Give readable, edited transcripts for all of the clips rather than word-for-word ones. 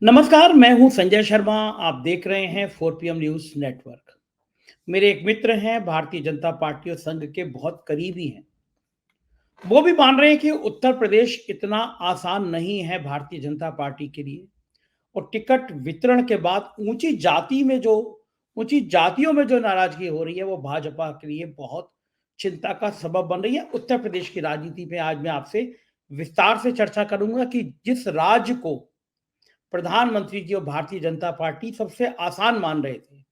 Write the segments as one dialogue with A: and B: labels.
A: नमस्कार, मैं हूं संजय शर्मा। आप देख रहे हैं 4 PM न्यूज नेटवर्क। मेरे एक मित्र हैं, भारतीय जनता पार्टी और संघ के बहुत करीबी हैं। वो भी मान रहे हैं कि उत्तर प्रदेश इतना आसान नहीं है भारतीय जनता पार्टी के लिए। और टिकट वितरण के बाद ऊंची जातियों में जो नाराजगी हो रही है, वो भाजपा के लिए बहुत चिंता का सबब बन रही है। उत्तर प्रदेश की राजनीति में आज मैं आपसे विस्तार से चर्चा करूंगा कि जिस राज्य को प्रधानमंत्री जी और भारतीय जनता पार्टी सबसे आसान मान रहे थे,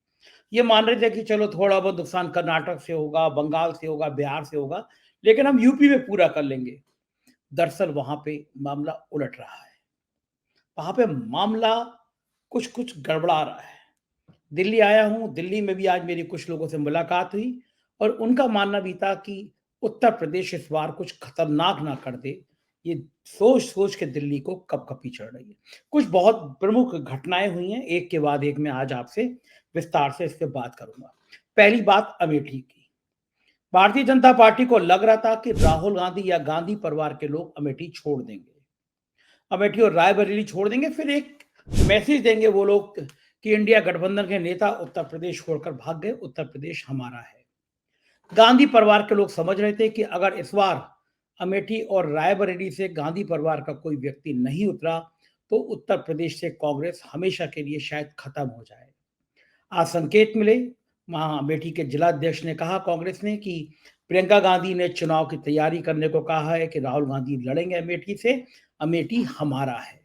A: ये मान रहे थे कि चलो थोड़ा बहुत नुकसान कर्नाटक से होगा, बंगाल से होगा, बिहार से होगा, लेकिन हम यूपी में पूरा कर लेंगे। दरअसल वहां पे मामला उलट रहा है। वहां पे मामला कुछ कुछ गड़बड़ा रहा है। दिल्ली आया हूं, दिल्ली में भी आज मेरी कुछ लोगों से मुलाकात हुई और उनका मानना भी था कि उत्तर प्रदेश इस बार कुछ खतरनाक ना कर दे। ये सोच सोच के दिल्ली को कपकपी चढ़ रही है। कुछ बहुत प्रमुख घटनाएं हुई हैं, एक के बाद एक मैं आज आपसे विस्तार से इस पे बात करूंगा। पहली बात अमेठी की। भारतीय जनता पार्टी को लग रहा था कि राहुल गांधी या गांधी परिवार के लोग अमेठी छोड़ देंगे, अमेठी और रायबरेली छोड़ देंगे, फिर एक मैसेज देंगे वो लोग कि इंडिया गठबंधन के नेता उत्तर प्रदेश छोड़कर भाग गए, उत्तर प्रदेश हमारा है। गांधी परिवार के लोग समझ रहे थे कि अगर इस बार अमेठी और रायबरेली से गांधी परिवार का कोई व्यक्ति नहीं उतरा तो उत्तर प्रदेश से कांग्रेस हमेशा के लिए शायद खत्म हो जाए। आज संकेत मिले। वहां अमेठी के जिलाध्यक्ष ने कहा, कांग्रेस ने, कि प्रियंका गांधी ने चुनाव की तैयारी करने को कहा है कि राहुल गांधी लड़ेंगे अमेठी से, अमेठी हमारा है।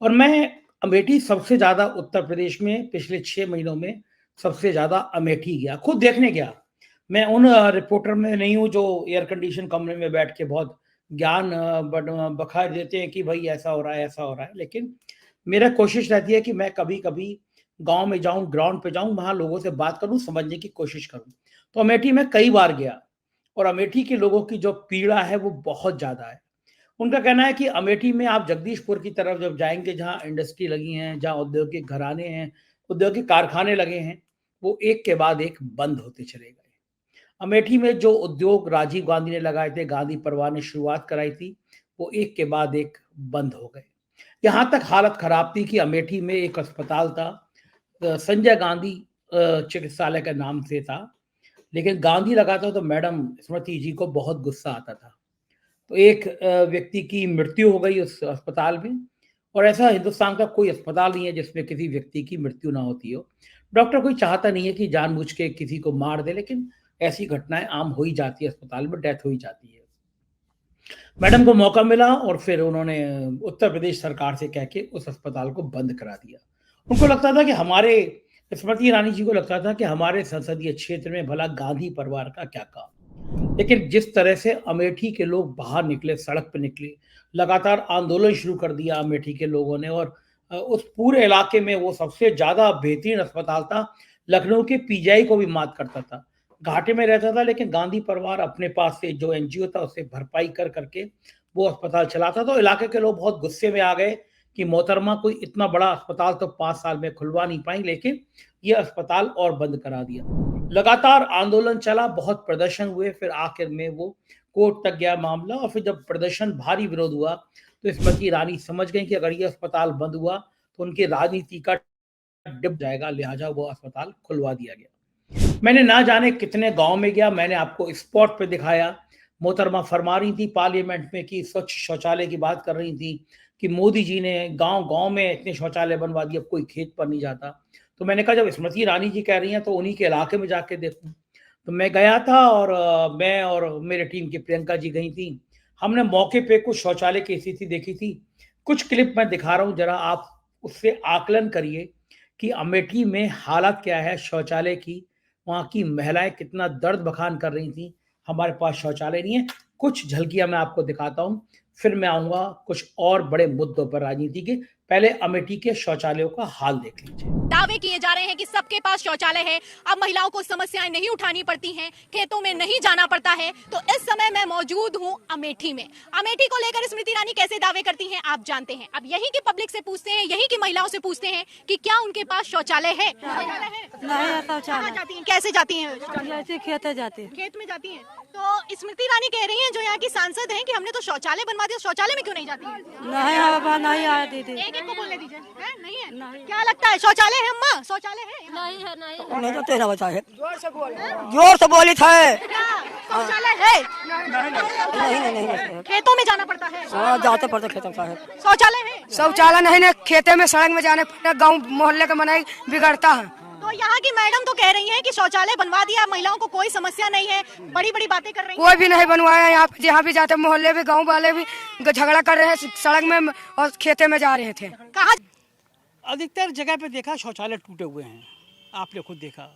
A: और मैं अमेठी सबसे ज्यादा उत्तर प्रदेश में पिछले 6 महीनों में सबसे ज्यादा अमेठी गया, खुद देखने गया। मैं उन रिपोर्टर में नहीं हूं जो एयर कंडीशन कमरे में बैठ के बहुत ज्ञान बखार देते हैं कि भाई ऐसा हो रहा है, ऐसा हो रहा है। लेकिन मेरा कोशिश रहती है कि मैं कभी कभी गांव में जाऊं, ग्राउंड पे जाऊं, वहां लोगों से बात करूं, समझने की कोशिश करूं। तो अमेठी में कई बार गया और अमेठी के लोगों की जो पीड़ा है वो बहुत ज्यादा है। उनका कहना है कि अमेठी में आप जगदीशपुर की तरफ जब जाएंगे, जहाँ इंडस्ट्री लगी हैं, जहाँ औद्योगिक घराने हैं, औद्योगिक कारखाने लगे हैं, वो एक के बाद एक बंद होते चले गए। अमेठी में जो उद्योग राजीव गांधी ने लगाए थे, गांधी परिवार ने शुरुआत कराई थी, वो एक के बाद एक बंद हो गए। यहाँ तक हालत खराब थी कि अमेठी में एक अस्पताल था, संजय गांधी चिकित्सालय के नाम से था, लेकिन गांधी लगा था तो मैडम स्मृति जी को बहुत गुस्सा आता था। तो एक व्यक्ति की मृत्यु हो गई उस अस्पताल में। और ऐसा हिंदुस्तान का कोई अस्पताल नहीं है जिसमें किसी व्यक्ति की मृत्यु ना होती हो। डॉक्टर कोई चाहता नहीं है कि जानबूझ के किसी को मार दे, लेकिन ऐसी घटनाएं आम हो ही जाती है, अस्पताल में डेथ हो ही जाती है। मैडम को मौका मिला और फिर उन्होंने उत्तर प्रदेश सरकार से कह के उस अस्पताल को बंद करा दिया। उनको लगता था कि हमारे स्मृति ईरानी जी को लगता था कि हमारे संसदीय क्षेत्र में भला गांधी परिवार का क्या काम। लेकिन जिस तरह से अमेठी के लोग बाहर निकले, सड़क पर निकले, लगातार आंदोलन शुरू कर दिया अमेठी के लोगों ने। और उस पूरे इलाके में वो सबसे ज्यादा बेहतरीन अस्पताल था, लखनऊ के पीजीआई को भी मात करता था। घाटे में रहता था, लेकिन गांधी परिवार अपने पास से जो एनजीओ था उससे भरपाई कर करके वो अस्पताल चलाता। तो इलाके के लोग बहुत गुस्से में आ गए कि मोहतरमा कोई इतना बड़ा अस्पताल तो 5 साल में खुलवा नहीं पाई, लेकिन ये अस्पताल और बंद करा दिया। लगातार आंदोलन चला, बहुत प्रदर्शन हुए, फिर आखिर में वो कोर्ट तक गया मामला। और फिर जब प्रदर्शन भारी विरोध हुआ तो स्मृति ईरानी समझ गई कि अगर ये अस्पताल बंद हुआ तो उनकी राजनीति का डिप जाएगा, लिहाजा वो अस्पताल खुलवा दिया गया। मैंने ना जाने कितने गांव में गया, मैंने आपको स्पॉट पे दिखाया। मोहतरमा फरमा रही थी पार्लियामेंट में कि स्वच्छ शौचालय की बात कर रही थी कि मोदी जी ने गांव गांव में इतने शौचालय बनवा दिए, अब कोई खेत पर नहीं जाता। तो मैंने कहा जब स्मृति ईरानी जी कह रही हैं तो उन्हीं के इलाके में जाके देखूं। तो मैं गया था और मैं और मेरे टीम की प्रियंका जी गई थी। हमने मौके पे कुछ शौचालय की स्थिति देखी थी। कुछ क्लिप मैं दिखा रहा हूं, जरा आप उससे आकलन करिए कि अमेठी में हालत क्या है शौचालय की। वहाँ की महिलाएं कितना दर्द बखान कर रही थी, हमारे पास शौचालय नहीं है। कुछ झलकियां मैं आपको दिखाता हूं, फिर मैं आऊंगा कुछ और बड़े मुद्दों पर राजनीति के। पहले अमेठी के शौचालयों का हाल देख लीजिए।
B: दावे किए जा रहे हैं कि सबके पास शौचालय है, अब महिलाओं को समस्याएं नहीं उठानी पड़ती हैं, खेतों में नहीं जाना पड़ता है। तो इस समय मैं मौजूद हूं अमेठी में। अमेठी को लेकर स्मृति ईरानी कैसे दावे करती हैं आप जानते हैं। अब यहीं की पब्लिक से पूछते हैं, यहीं की महिलाओं से पूछते हैं कि क्या उनके पास शौचालय है।
C: नहीं शौचालय।
B: जाती हैं, कैसे जाती हैं?
C: ऐसे खेत जाते हैं।
B: खेत में जाती हैं। तो स्मृति ईरानी कह रही हैं जो यहाँ की सांसद हैं कि हमने तो शौचालय बनवा दिया, शौचालय में क्यों नहीं जाती हैं?
C: नहीं हवा नहीं आया दीदी।
B: एक मालिक को बोलने दीजिए। है? नहीं है? क्या लगता है शौचालय है अम्मा? शौचालय है यहाँ?
C: नहीं है नहीं
D: नहीं तो तेरा बचा है, जोर से बोली था।
B: क्या शौचालय है?
D: नहीं
B: खेतों में जाना पड़ता है।
D: हाँ, जाते पड़ते खेतों साहब।
B: शौचालय है?
E: शौचालय नहीं ना, खेते में सड़क में जाने पड़ता, गांव मोहल्ले का मनाई बिगड़ता है।
B: तो यहाँ की मैडम तो कह रही हैं कि शौचालय बनवा दिया, महिलाओं को कोई समस्या नहीं है, बड़ी बड़ी बातें कर रही हैं।
E: कोई भी नहीं बनवाया, यहाँ पे जहाँ भी जाते मोहल्ले में गांव वाले भी झगड़ा कर रहे हैं सड़क में और खेते में जा रहे थे।
B: कहा
A: अधिकतर जगह पे देखा शौचालय टूटे हुए हैं, आपने खुद देखा।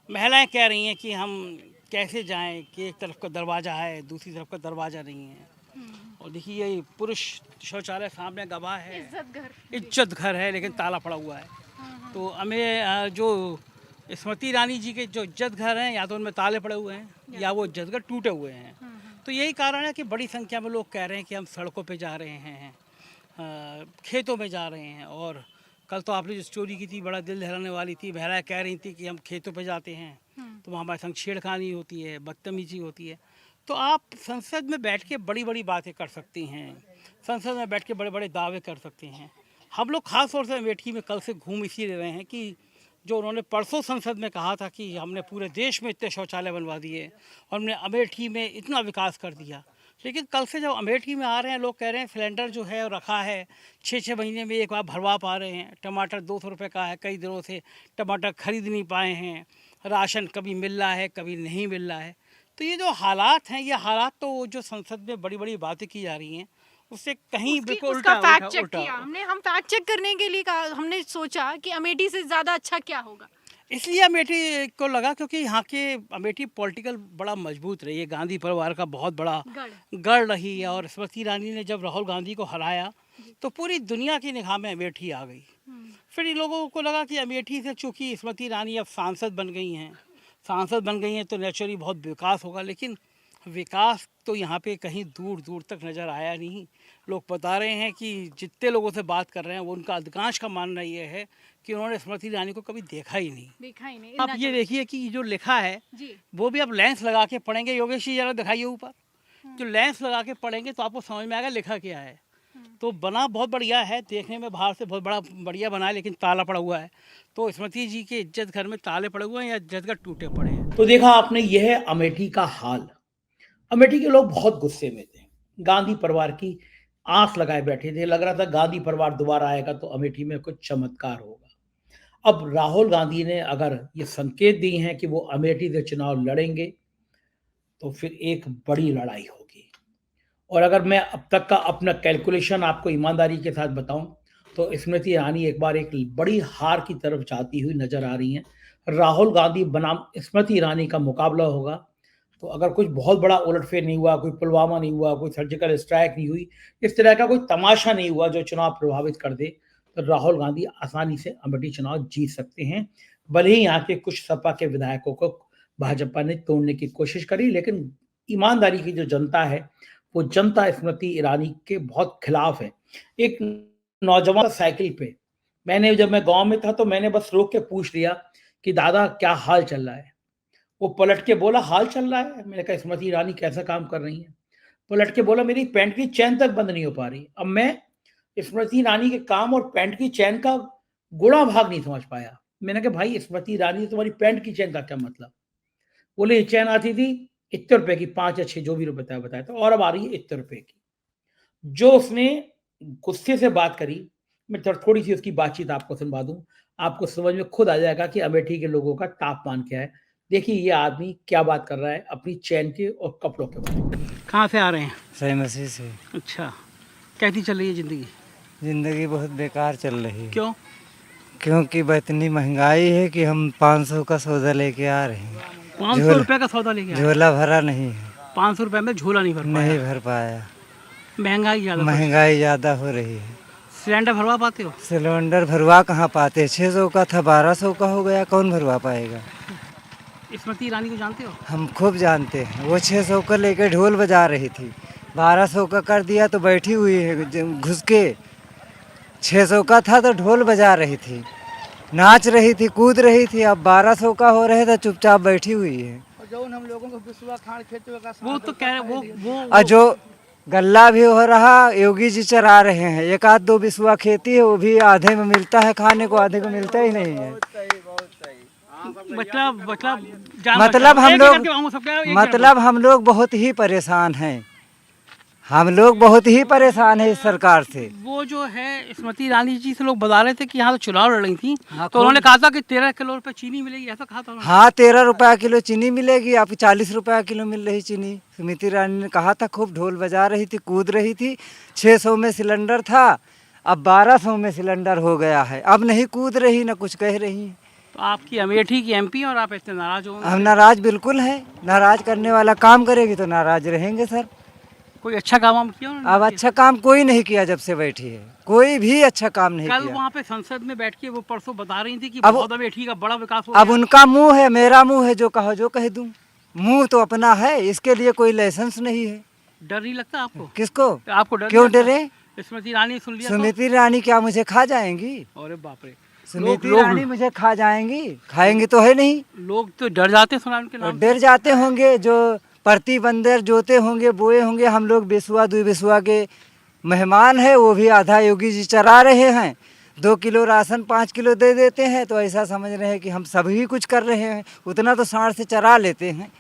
A: महिलाएं कह रही हैं कि हम कैसे जाएं कि एक तरफ का दरवाज़ा है, दूसरी तरफ का दरवाज़ा नहीं है। और देखिए ये पुरुष शौचालय सामने गवाह है, इज्जत घर है, लेकिन ताला पड़ा हुआ है। तो हमें जो स्मृति ईरानी जी के जो इज्जत घर हैं, या तो उनमें ताले पड़े हुए हैं या वो इज्जत घर टूटे हुए हैं। तो यही कारण है कि बड़ी संख्या में लोग कह रहे हैं कि हम सड़कों पे जा रहे हैं, खेतों में जा रहे हैं। और कल तो आपने जो स्टोरी की थी बड़ा दिल दहलाने वाली थी, महिलाएं कह रही थी कि हम खेतों पे जाते हैं तो वहाँ हमारे संग छेड़खानी होती है, बदतमीजी होती है। तो आप संसद में बैठ के बड़ी बड़ी बातें कर सकती हैं, संसद में बैठ के बड़े बड़े दावे कर सकते हैं। हम लोग ख़ास तौर से अमेठी में कल से घूम इसीलिए रहे हैं कि जो उन्होंने परसों संसद में कहा था कि हमने पूरे देश में इतने शौचालय बनवा दिए और हमने अमेठी में इतना विकास कर दिया, लेकिन कल से जब अमेठी में आ रहे हैं लोग कह रहे हैं सिलेंडर जो है रखा है 6-6 महीने में एक बार भरवा पा रहे हैं। टमाटर 200 रुपये का है, कई दिनों से टमाटर खरीद नहीं पाए हैं। राशन कभी मिल रहा है, कभी नहीं मिल रहा है। तो ये जो हालात हैं, ये हालात तो जो संसद में बड़ी बड़ी बातें की जा रही हैं उससे कहीं बिल्कुल
B: उसका
A: उल्टा
B: फैक्ट चेक किया हमने, हम फैक्ट चेक करने के लिए कहा, हमने सोचा कि अमेठी से ज्यादा अच्छा क्या होगा।
A: इसलिए अमेठी को लगा क्योंकि यहाँ के अमेठी पॉलिटिकल बड़ा मजबूत रही है, गांधी परिवार का बहुत बड़ा गढ़ रही है। और स्मृति ईरानी ने जब राहुल गांधी को हराया तो पूरी दुनिया की निगाह में अमेठी आ गई। फिर इन लोगों को लगा कि अमेठी से चूँकि स्मृति ईरानी अब सांसद बन गई हैं तो नेचुरली बहुत विकास होगा, लेकिन विकास तो यहाँ पे कहीं दूर दूर तक नज़र आया नहीं। लोग बता रहे हैं कि जितने लोगों से बात कर रहे हैं वो उनका अधिकांश का मानना ये है कि उन्होंने स्मृति ईरानी को कभी देखा ही नहीं। आप ये देखिए कि जो लिखा है वो भी आप लेंस लगा के पढ़ेंगे। योगेश जी जरा दिखाइए ऊपर, जो लेंस लगा के पढ़ेंगे तो आपको समझ में आएगा लिखा क्या है। तो बना बहुत बढ़िया है, देखने में बाहर से बहुत बढ़िया बना है, लेकिन ताला पड़ा हुआ है। तो स्मृति जी के इज्जत घर में ताले पड़े हुए हैं या इज्जत घर टूटे पड़े हैं।
F: तो देखा आपने, यह है अमेठी का हाल। अमेठी के लोग बहुत गुस्से में थे, गांधी परिवार की आंख लगाए बैठे थे। लग रहा था गांधी परिवार दोबारा आएगा तो अमेठी में कुछ चमत्कार होगा। अब राहुल गांधी ने अगर ये संकेत दिए हैं कि वो अमेठी से चुनाव लड़ेंगे तो फिर एक बड़ी लड़ाई होगी। और अगर मैं अब तक का अपना कैलकुलेशन आपको ईमानदारी के साथ बताऊं तो स्मृति ईरानी एक बार एक बड़ी हार की तरफ जाती हुई नजर आ रही हैं। राहुल गांधी बनाम स्मृति ईरानी का मुकाबला होगा। तो अगर कुछ बहुत बड़ा उलटफेर नहीं हुआ, कोई पुलवामा नहीं हुआ, कोई सर्जिकल स्ट्राइक नहीं हुई, इस तरह का कोई तमाशा नहीं हुआ जो चुनाव प्रभावित कर दे, तो राहुल गांधी आसानी से अमेठी चुनाव जीत सकते हैं। भले ही यहाँ के कुछ सपा के विधायकों को भाजपा ने तोड़ने की कोशिश करी, लेकिन ईमानदारी की जो जनता है वो जनता स्मृति ईरानी के बहुत खिलाफ है। एक नौजवान साइकिल पे, जब मैं गाँव में था तो मैंने बस रोक के पूछ लिया कि दादा क्या हाल चल रहा है। वो पलट के बोला हाल चल रहा है। मैंने कहा स्मृति ईरानी कैसा काम कर रही है। पलट के बोला मेरी पैंट की चैन तक बंद नहीं हो पा रही। अब मैं स्मृति ईरानी के काम और पैंट की चैन का गुणा भाग नहीं समझ पाया। मैंने कहा भाई स्मृति ईरानी तुम्हारी पैंट की चैन का क्या मतलब। बोले ये चैन आती थी इतने रुपए की, 5 या 6 जो भी रुपए बताया था, और अब आ रही है इतने रुपए की। जो उसने गुस्से से बात करी, मैं थोड़ी सी उसकी बातचीत आपको सुनवा दूं, आपको समझ में खुद आ जाएगा कि अमेठी के लोगों का तापमान क्या है। देखिए ये आदमी क्या बात कर रहा है अपनी चैन के और कपड़ों के बारे में।
A: कहाँ से आ रहे हैं?
G: सही मसीह से।
A: अच्छा, कैसी चल रही है जिंदगी?
G: जिंदगी बहुत बेकार चल रही है।
A: क्यों?
G: क्योंकि इतनी महंगाई है कि हम 500 का सौदा लेके आ रहे हैं।
A: 500 रुपये का सौदा लेके आए?
G: झोला भरा नहीं है।
A: 500 रुपये में झोला नहीं भर पाया। महंगाई
G: ज़्यादा हो रही है।
A: सिलेंडर भरवा पाते हो?
G: सिलेंडर भरवा कहाँ पाते, 600 का था 1200 का हो गया, कौन भरवा पाएगा।
A: स्मृति ईरानी को जानते हो?
G: हम खूब जानते हैं। वो 600 का लेके ढोल बजा रही थी, 1200 का कर दिया तो बैठी हुई है घुस के। 600 का था तो ढोल बजा रही थी, नाच रही थी, कूद रही थी। अब 1200 का हो रहे तो चुपचाप बैठी हुई है।
D: जो हम लोगों को विश्वा खान खेत
A: वो तो कह रहे वो
G: और गल्ला भी हो रहा, योगी जी चरा रहे हैं। एक आध दो बिस्वा खेती है, वो भी आधे में मिलता है खाने को, आधे को मिलता ही नहीं है। मतलब हम लोग बहुत ही परेशान हैं। हम लोग बहुत ही परेशान है इस सरकार से।
F: वो जो है स्मृति ईरानी जी से लोग बता रहे थे कि यहाँ तो चुनाव लड़ रही थी,
G: हाँ,
F: तो उन्होंने कहा था कि 13 किलो रुपए चीनी मिलेगी, ऐसा कहा था उन्होंने।
G: हाँ, 13 रुपया किलो चीनी मिलेगी, आपको 40 रुपया किलो मिल रही चीनी। स्मृति ईरानी ने कहा था, खूब ढोल बजा रही थी, कूद रही थी। 600 में सिलेंडर था, अब 1200 में सिलेंडर हो गया है। अब नहीं कूद रही, ना कुछ कह रही है।
F: तो आपकी अमेठी की एमपी और आप इतने नाराज हो?
G: हम नाराज बिल्कुल है। नाराज करने वाला काम करेगी तो नाराज रहेंगे सर।
F: कोई अच्छा काम वाम किया उन्होंने?
G: अब अच्छा काम कोई नहीं किया जब से बैठी है, कोई भी अच्छा काम नहीं
F: कल
G: किया।
F: वहाँ पे संसद में बैठ के वो परसों बता रही थी कि
G: अब-
F: बहुत अमेठी का बड़ा विकास हो
G: अब
F: गया।
G: उनका मुंह है, मेरा मुंह है, जो कहो जो कह दूं। मुंह तो अपना है, इसके लिए कोई लाइसेंस नहीं है।
F: डर नहीं लगता आपको?
G: किसको?
F: आपको डर
G: क्यों
F: नहीं लगता?
G: डरे?
F: स्मृति ईरानी ने सुन लिया तो?
G: स्मृति ईरानी क्या मुझे खा जाएंगी?
F: अरे बाप रे,
G: स्मृति
F: लोग-
G: ईरानी मुझे खा जाएंगी? खाएंगी तो है नहीं।
F: लोग तो डर जाते हैं सुना उनके नाम।
G: डर जाते होंगे, जो प्रति बंदर जोते होंगे, बोए होंगे। हम लोग बिस्वा 2 बिस्वा के मेहमान है, वो भी आधा योगी जी चरा रहे हैं। 2 किलो राशन 5 किलो दे देते हैं, तो ऐसा समझ रहे हैं कि हम सभी कुछ कर रहे हैं। उतना तो सांड से चरा लेते हैं।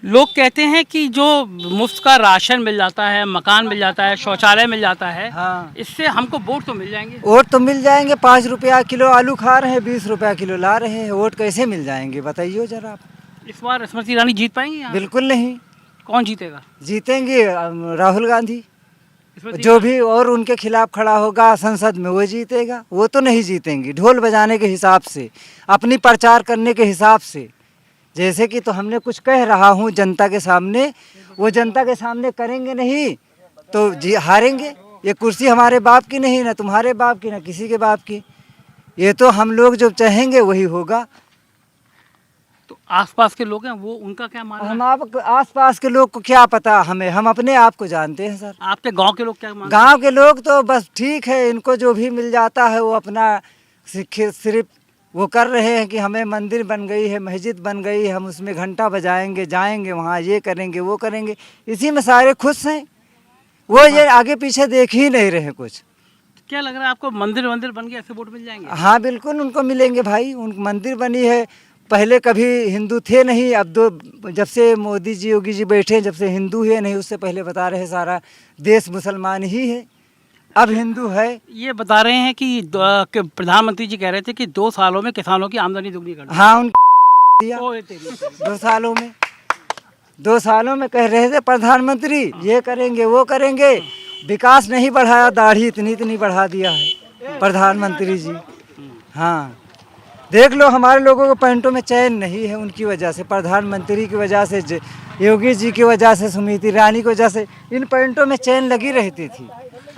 F: लोग कहते हैं कि जो मुफ्त का राशन मिल जाता है, मकान मिल जाता है, शौचालय मिल जाता है,
G: हाँ,
F: इससे हमको वोट तो मिल जाएंगे।
G: वोट तो मिल जाएंगे। 5 रुपया किलो आलू खा रहे हैं, 20 रुपया किलो ला रहे हैं। वोट कैसे मिल जाएंगे बताइए जरा आप।
F: इस बार स्मृति ईरानी जीत पाएंगी यहाँ?
G: बिल्कुल नहीं
F: कौन जीतेगा?
G: जीतेंगे राहुल गांधी।
F: स्मृति
G: जो भी और उनके खिलाफ खड़ा होगा संसद में, वो जीतेगा। वो तो नहीं जीतेंगी ढोल बजाने के हिसाब से, अपनी प्रचार करने के हिसाब से। जैसे कि तो हमने कुछ कह रहा हूँ जनता के सामने, वो जनता के सामने करेंगे नहीं तो जी हारेंगे। ये कुर्सी हमारे बाप की नहीं, ना तुम्हारे बाप की, ना किसी के बाप की। ये तो हम लोग जो चाहेंगे वही होगा।
F: तो आसपास के लोग हैं, वो उनका क्या मानना
G: हम
F: है?
G: आप आसपास के लोग को क्या पता हमें, हम अपने आप को जानते हैं सर।
F: आपके गांव के लोग क्या मानते हैं?
G: गांव के लोग तो बस ठीक है, इनको जो भी मिल जाता है वो अपना सिर्फ वो कर रहे हैं कि हमें मंदिर बन गई है, मस्जिद बन गई है, हम उसमें घंटा बजाएंगे, जाएंगे वहाँ, ये करेंगे वो करेंगे। इसी में सारे खुश हैं। वो ये आगे पीछे देख ही नहीं रहे कुछ।
F: क्या लग रहा है आपको, मंदिर बन गया ऐसे वोट मिल जाएंगे?
G: हाँ बिल्कुल उनको मिलेंगे भाई। उन मंदिर बनी है, पहले कभी हिंदू थे नहीं, अब तो जब से मोदी जी योगी जी बैठे हैं, जब से हिंदू है नहीं, उससे पहले बता रहे सारा देश मुसलमान ही है, अब हिंदू है।
F: ये बता रहे हैं कि प्रधानमंत्री जी कह रहे थे कि 2 सालों में किसानों की आमदनी दुगनी कर दी।
G: हाँ उन दिया
F: ओए तेरी।
G: 2 सालों में, 2 सालों में कह रहे थे प्रधानमंत्री ये करेंगे वो करेंगे। विकास नहीं बढ़ाया, दाढ़ी इतनी बढ़ा दिया है प्रधानमंत्री जी। हाँ देख लो, हमारे लोगों को पैंटों में चैन नहीं है उनकी वजह से, प्रधानमंत्री की वजह से, योगी जी की वजह से, स्मृति ईरानी की वजह से। इन पैंटों में चैन लगी रहती थी,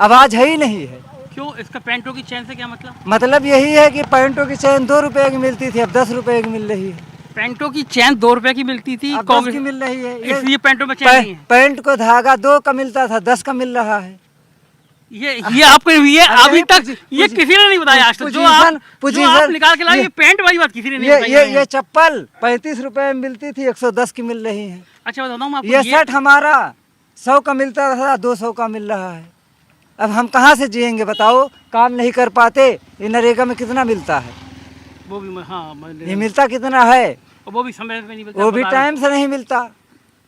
G: आवाज़ है ही नहीं है।
F: क्यों? इसका पैंटों की चैन से क्या मतलब?
G: मतलब यही है कि पैंटों की चैन 2 रुपए की मिलती थी, अब 10 रुपए की मिल रही है।
F: पैंटों की चैन 2 रुपए की मिलती थी,
G: अब 10 की मिल रही है।
F: इसलिए पैंटों में चैन नहीं है।
G: पैंट को धागा 2 का मिलता था, 10 का मिल रहा है।
F: ये आपको ये अभी तक ये किसी ने नहीं बताया आज तक। जो आप निकाल के लाए, ये पैंट वाली बात किसी ने नहीं बताई।
G: ये चप्पल 35 रुपए में मिलती थी, 110 की मिल रही है।
F: अच्छा बताता हूँ आपको,
G: ये शर्ट हमारा 100 का मिलता था, 200 का मिल रहा है। अब हम कहाँ से जिएंगे बताओ? काम नहीं कर पाते। ये नरेगा में कितना मिलता है?
F: वो भी
G: ये मिलता कितना है?
F: वो भी समय पे नहीं मिलता,
G: वो भी टाइम से नहीं मिलता।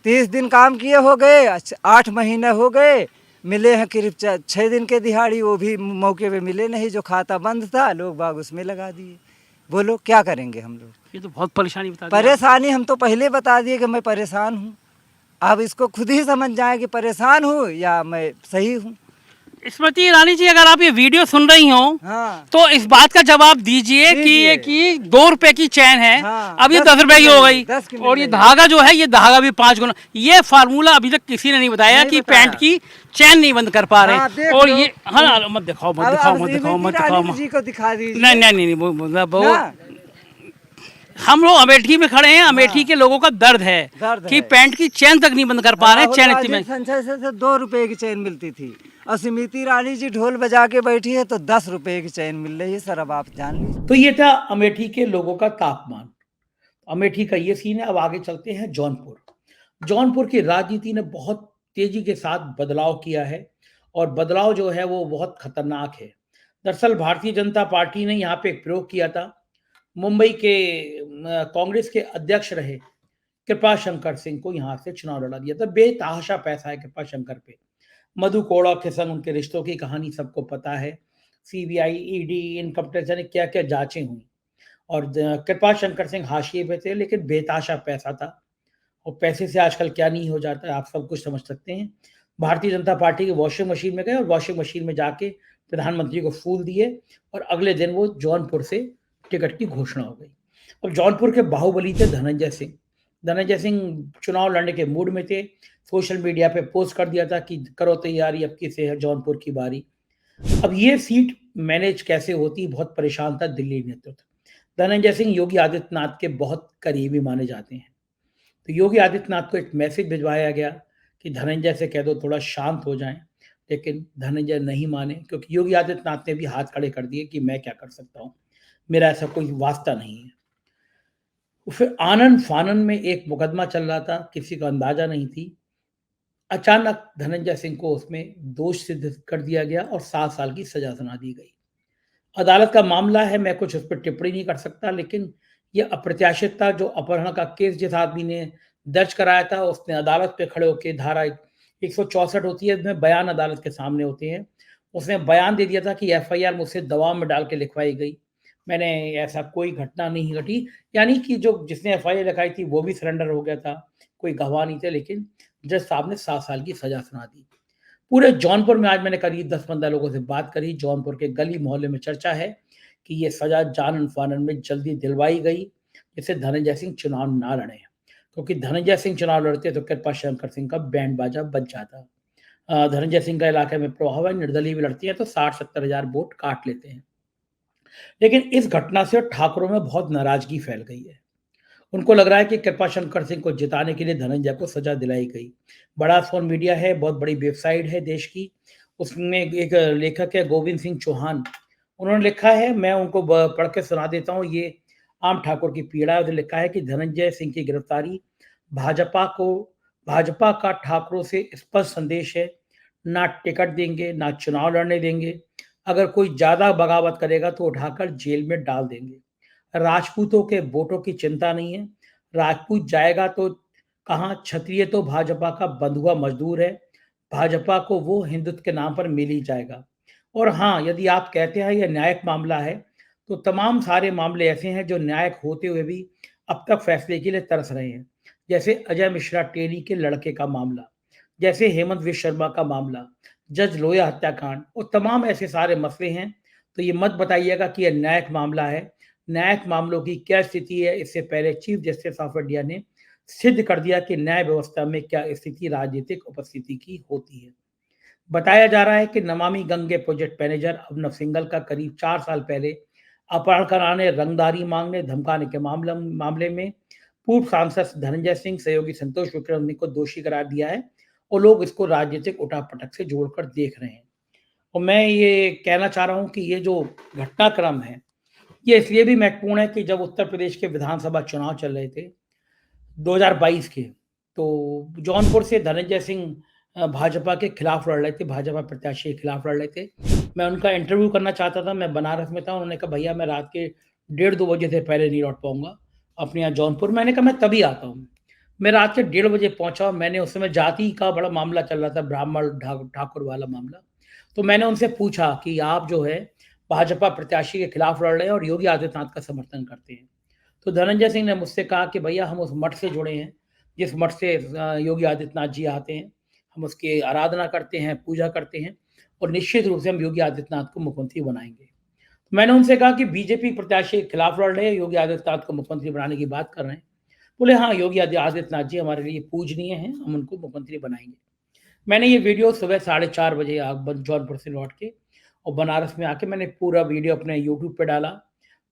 G: 30 दिन काम किए हो गए, 8 महीने हो गए, मिले हैं करीब 6 दिन के दिहाड़ी, वो भी मौके पे मिले नहीं। जो खाता बंद था लोग बाग उसमें लगा दिए। बोलो क्या करेंगे हम लोग?
F: ये तो बहुत परेशानी बता दी।
G: परेशानी हम तो पहले बता दिए कि मैं परेशान हूँ। अब इसको खुद ही समझ जाए कि परेशान हूँ या मैं सही हूँ।
F: स्मृति ईरानी जी, अगर आप ये वीडियो सुन रही हो,
G: हाँ।
F: तो इस बात का जवाब दीजिए कि 2 रुपए की चैन है,
G: हाँ,
F: अब ये
G: 10
F: 10 रुपए की हो गई,
G: 10 की मिल
F: और ये
G: गई।
F: धागा जो है, ये धागा भी 5 गुना। ये फार्मूला अभी तक किसी ने नहीं बताया
G: नहीं
F: कि
G: बताया।
F: पैंट की चैन नहीं बंद कर पा रहे।
G: हाँ, देख
F: और
G: लो।
F: ये हाँ, मत दिखाओ मत दिखाओ मत दिखाओ मत दिखाओ।
G: जी को दिखा दीजिए।
F: नहीं वो
G: ना?
F: हम लोग अमेठी में खड़े हैं। अमेठी के लोगों का दर्द है कि पैंट की चैन तक नहीं बंद कर पा रहे। चैन इतनी में
G: संचय से 2 रुपए की चैन मिलती थी, और स्मृति ईरानी जी ढोल बजा के बैठी है तो 10 रुपए की चैन मिल रही है। सर अब आप जान लीजिए।
A: तो ये था अमेठी के लोगों का तापमान। अमेठी का ये सीन है। अब आगे चलते हैं जौनपुर। जौनपुर की राजनीति ने बहुत
F: तेजी के साथ बदलाव किया है और बदलाव जो है वो बहुत खतरनाक है। दरअसल भारतीय जनता पार्टी ने यहाँ पे एक प्रयोग किया था। मुंबई के कांग्रेस के अध्यक्ष रहे कृपा शंकर सिंह को यहाँ से चुनाव लड़ा दिया था। बेतहाशा पैसा है कृपा शंकर पे। मधु कोड़ा के संग उनके रिश्तों की कहानी सबको पता है। सीबीआई, ईडी, इनकम टैक्स ने क्या क्या जांचें हुई और कृपा शंकर सिंह हाशिए पे थे, लेकिन बेतहाशा पैसा था और पैसे से आजकल क्या नहीं हो जाता है आप सब कुछ समझ सकते हैं। भारतीय जनता पार्टी की वॉशिंग मशीन में गए और वॉशिंग मशीन में जाके प्रधानमंत्री को फूल दिए और अगले दिन वो जौनपुर से टिकट की घोषणा हो गई। अब जौनपुर के बाहुबली थे धनंजय सिंह। धनंजय सिंह चुनाव लड़ने के मूड में थे। सोशल मीडिया पे पोस्ट कर दिया था कि करो तैयारी, अब किसे है जौनपुर की बारी। अब ये सीट मैनेज कैसे होती, बहुत परेशान था दिल्ली नेतृत्व। धनंजय सिंह योगी आदित्यनाथ के बहुत करीबी माने जाते हैं, तो योगी आदित्यनाथ को एक मैसेज भिजवाया गया कि धनंजय से कह दो थोड़ा शांत हो जाएं, लेकिन धनंजय नहीं माने क्योंकि योगी आदित्यनाथ ने भी हाथ खड़े कर दिए कि मैं क्या कर सकता हूं, मेरा ऐसा कोई वास्ता नहीं है। फिर आनन फानन में एक मुकदमा चल रहा था, किसी को अंदाजा नहीं थी। अचानक धनंजय सिंह को उसमें दोष सिद्ध कर दिया गया और 7 साल की सजा सुना दी गई। अदालत का मामला है, मैं कुछ उस पर टिप्पणी नहीं कर सकता, लेकिन यह अप्रत्याशित था। जो अपहरण का केस जिस आदमी ने दर्ज कराया था उसने अदालत पे खड़े होकर, धारा 164 होती है इसमें बयान अदालत के सामने होते हैं, उसने बयान दे दिया था कि एफआईआर मुझसे दबाव में डाल के लिखवाई गई, मैंने ऐसा कोई घटना नहीं घटी। यानी कि जो जिसने एफआईआर लिखाई थी वो भी सरेंडर हो गया था, कोई गवाह नहीं थे, लेकिन जज साहब ने 7 साल की सजा सुना दी। पूरे जौनपुर में आज मैंने करीब 10-15 लोगों से बात करी। जौनपुर के गली मोहल्ले में चर्चा है कि ये सजा जानन फानन में जल्दी दिलवाई गई, जिससे धनंजय सिंह चुनाव ना लड़े, क्योंकि धनंजय सिंह चुनाव लड़ते तो कृपा शंकर सिंह का बैंड बाजा बच जाता। धनंजय सिंह का इलाके में प्रभाव है, निर्दलीय भी लड़ती है तो 60-70 हजार वोट काट लेते हैं। लेकिन इस घटना से ठाकुरों में बहुत नाराजगी फैल गई है। उनको लग रहा है कि कृपा शंकर सिंह को जिताने के लिए धनंजय को सजा दिलाई गई। बड़ा फोन मीडिया है, बहुत बड़ी वेबसाइट है देश की, उसमें एक लेखक है गोविंद सिंह चौहान, उन्होंने लिखा है, मैं उनको पढ़ के सुना देता हूँ। ये आम ठाकुर की पीड़ा है। उन्होंने लिखा है कि धनंजय सिंह की गिरफ्तारी भाजपा का ठाकुरों से स्पष्ट संदेश है, ना टिकट देंगे ना चुनाव लड़ने देंगे, अगर कोई ज्यादा बगावत करेगा तो उठाकर जेल में डाल देंगे। राजपूतों के वोटों की चिंता नहीं है, राजपूत जाएगा तो कहां, क्षत्रिय तो भाजपा का बंधुआ मजदूर है, भाजपा को वो हिंदुत्व के नाम पर मिल ही जाएगा। और हाँ, यदि आप कहते हैं यह न्यायिक मामला है, तो तमाम सारे मामले ऐसे हैं जो न्यायिक होते हुए भी अब तक फैसले के लिए तरस रहे हैं, जैसे अजय मिश्रा टेरी के लड़के का मामला, जैसे हेमंत विश्व शर्मा का मामला, जज लोया हत्याकांड, और तमाम ऐसे सारे मसले हैं। तो ये मत बताइएगा कि यह न्यायिक मामला है। न्यायिक मामलों की क्या स्थिति है, इससे पहले चीफ जस्टिस ऑफ इंडिया ने सिद्ध कर दिया कि न्याय व्यवस्था में क्या स्थिति राजनीतिक उपस्थिति की होती है। बताया जा रहा है कि नमामि गंगे प्रोजेक्ट मैनेजर अभिनव सिंघल का करीब 4 साल पहले अपहरण कराने, रंगदारी मांगने, धमकाने के मामले में पूर्व सांसद धनंजय सिंह, सहयोगी संतोष विक्रम को दोषी करार दिया है और लोग इसको राजनीतिक उठापटक से जोड़कर देख रहे हैं। और मैं ये कहना चाह रहा हूं कि ये जो घटनाक्रम है ये इसलिए भी महत्वपूर्ण है कि जब उत्तर प्रदेश के विधानसभा चुनाव चल रहे थे 2022 के, तो जौनपुर से धनंजय सिंह भाजपा के खिलाफ लड़ रहे थे, भाजपा प्रत्याशी के खिलाफ लड़ रहे थे। मैं उनका इंटरव्यू करना चाहता था, मैं बनारस में था। उन्होंने कहा भैया मैं रात के 1:30-2 बजे से पहले नहीं लौट पाऊंगा अपने यहाँ जौनपुर। मैंने कहा मैं तभी आता हूँ। मैं रात के 1:30 बजे पहुंचा। मैंने उस समय जाति का बड़ा मामला चल रहा था, ब्राह्मण ठाकुर वाला मामला। तो मैंने उनसे पूछा कि आप जो है भाजपा प्रत्याशी के खिलाफ लड़ रहे हैं और योगी आदित्यनाथ का समर्थन करते हैं। तो धनंजय सिंह ने मुझसे कहा कि भैया हम उस मठ से जुड़े हैं जिस मठ से योगी आदित्यनाथ जी आते हैं, हम उसकी आराधना करते हैं, पूजा करते हैं और निश्चित रूप से हम योगी आदित्यनाथ को मुख्यमंत्री बनाएंगे। तो मैंने उनसे कहा कि बीजेपी प्रत्याशी के खिलाफ लड़ रहे हैं, योगी आदित्यनाथ को मुख्यमंत्री बनाने की बात कर रहे हैं। बोले हाँ, योगी आदित्यनाथ जी हमारे लिए पूजनीय हैं, हम उनको मुख्यमंत्री बनाएंगे। मैंने ये वीडियो सुबह 4:30 बजे जौनपुर से लौट के और बनारस में आके मैंने पूरा वीडियो अपने यूट्यूब पे डाला।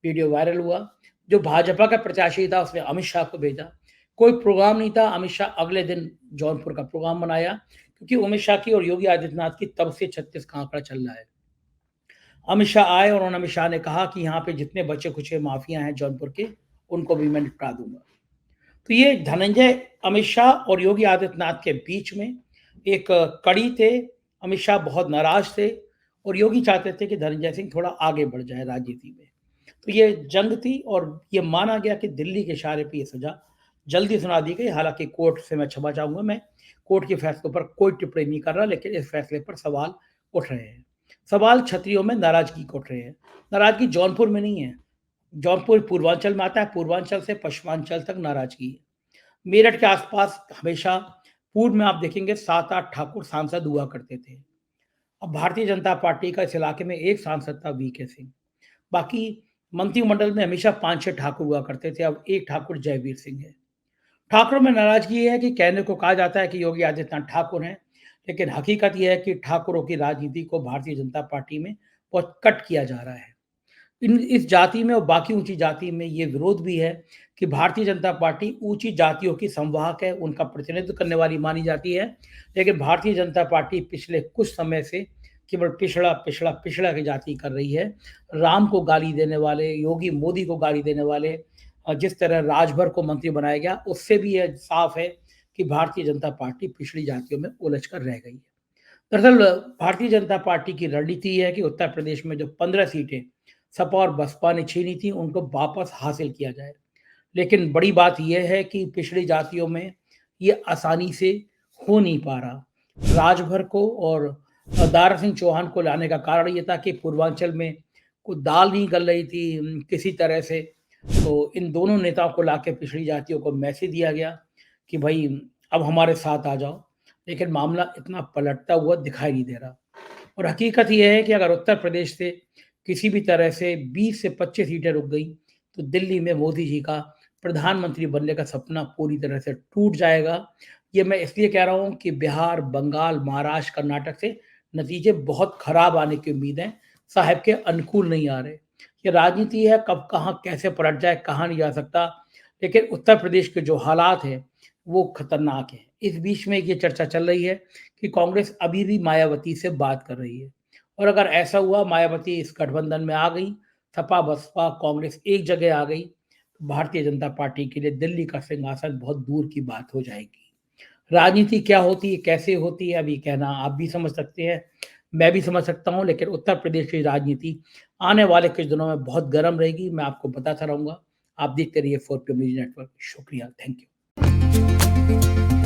F: वीडियो वायरल हुआ। जो भाजपा का प्रत्याशी था उसने अमित शाह को भेजा। कोई प्रोग्राम नहीं था, अमित शाह अगले दिन जौनपुर का प्रोग्राम बनाया, क्योंकि अमित शाह की और योगी आदित्यनाथ की तब से 36 का आंकड़ा चल रहा है। अमित शाह आए और अमित शाह ने कहा कि यहाँ पे जितने बचे खुचे माफिया हैं जौनपुर के, उनको भी मैं निपटा दूंगा। तो ये धनंजय, अमित शाह और योगी आदित्यनाथ के बीच में एक कड़ी थे। अमित शाह बहुत नाराज थे और योगी चाहते थे कि धनंजय सिंह थोड़ा आगे बढ़ जाए राजनीति में। तो ये जंग थी और ये माना गया कि दिल्ली के इशारे पे ये सजा जल्दी सुना दी गई। हालांकि कोर्ट से मैं क्षमा चाहूंगा, मैं कोर्ट के फैसलों पर कोई टिप्पणी नहीं कर रहा, लेकिन इस फैसले पर सवाल उठ रहे हैं। सवाल क्षत्रियों में नाराजगी को उठ रहे हैं। नाराजगी जौनपुर में नहीं है, जौनपुर पूर्वांचल में आता है, पूर्वांचल से पश्चिमांचल तक नाराजगी है। मेरठ के आसपास हमेशा पूर्व में आप देखेंगे 7-8 ठाकुर सांसद हुआ करते थे। अब भारतीय जनता पार्टी का इस इलाके में एक सांसद था वीके सिंह, बाकी मंत्रिमंडल में हमेशा 5-6 ठाकुर हुआ करते थे। अब एक ठाकुर जयवीर सिंह है। ठाकुरों में नाराजगी ये है कि कहने को कहा जाता है कि योगी आदित्यनाथ ठाकुर हैं, लेकिन हकीकत यह है कि ठाकुरों की राजनीति को भारतीय जनता पार्टी में बहुत कट किया जा रहा है। इस जाति में और बाकी ऊंची जाति में ये विरोध भी है कि भारतीय जनता पार्टी ऊंची जातियों की संवाहक है, उनका प्रतिनिधित्व करने वाली मानी जाती है, लेकिन भारतीय जनता पार्टी पिछले कुछ समय से केवल पिछड़ा पिछड़ा पिछड़ा की जाति कर रही है। राम को गाली देने वाले, योगी मोदी को गाली देने वाले, जिस तरह राजभर को मंत्री बनाया गया, उससे भी यह साफ है कि भारतीय जनता पार्टी पिछड़ी जातियों में उलझ कर रह गई है। दरअसल भारतीय जनता पार्टी की रणनीति है कि उत्तर प्रदेश में जो 15 सीटें सपा और बसपा ने छीनी थी, उनको वापस हासिल किया जाए। लेकिन बड़ी बात यह है कि पिछड़ी जातियों में ये आसानी से हो नहीं पा रहा। राजभर को और दारा सिंह चौहान को लाने का कारण ये था कि पूर्वांचल में कोई दाल नहीं गल रही थी किसी तरह से, तो इन दोनों नेताओं को लाके पिछड़ी जातियों को मैसेज दिया गया कि भाई अब हमारे साथ आ जाओ। लेकिन मामला इतना पलटता हुआ दिखाई नहीं दे रहा और हकीकत यह है कि अगर उत्तर प्रदेश से किसी भी तरह से 20 से 25 सीटें रुक गई तो दिल्ली में मोदी जी का प्रधानमंत्री बनने का सपना पूरी तरह से टूट जाएगा। ये मैं इसलिए कह रहा हूँ कि बिहार, बंगाल, महाराष्ट्र, कर्नाटक से नतीजे बहुत खराब आने की उम्मीद है, साहब के अनुकूल नहीं आ रहे। ये राजनीति है, कब कहाँ कैसे पलट जाए कहाँ नहीं जा सकता, लेकिन उत्तर प्रदेश के जो हालात हैं वो खतरनाक है। इस बीच में ये चर्चा चल रही है कि कांग्रेस अभी भी मायावती से बात कर रही है और अगर ऐसा हुआ, मायावती इस गठबंधन में आ गई, सपा बसपा कांग्रेस एक जगह आ गई, तो भारतीय जनता पार्टी के लिए दिल्ली का सिंहासन बहुत दूर की बात हो जाएगी। राजनीति क्या होती है, कैसे होती है, अभी कहना आप भी समझ सकते हैं, मैं भी समझ सकता हूं, लेकिन उत्तर प्रदेश की राजनीति आने वाले कुछ दिनों में बहुत गर्म रहेगी। मैं आपको बताता रहूंगा। आप देखते रहिए 4PM न्यूज़ नेटवर्क। शुक्रिया, थैंक यू।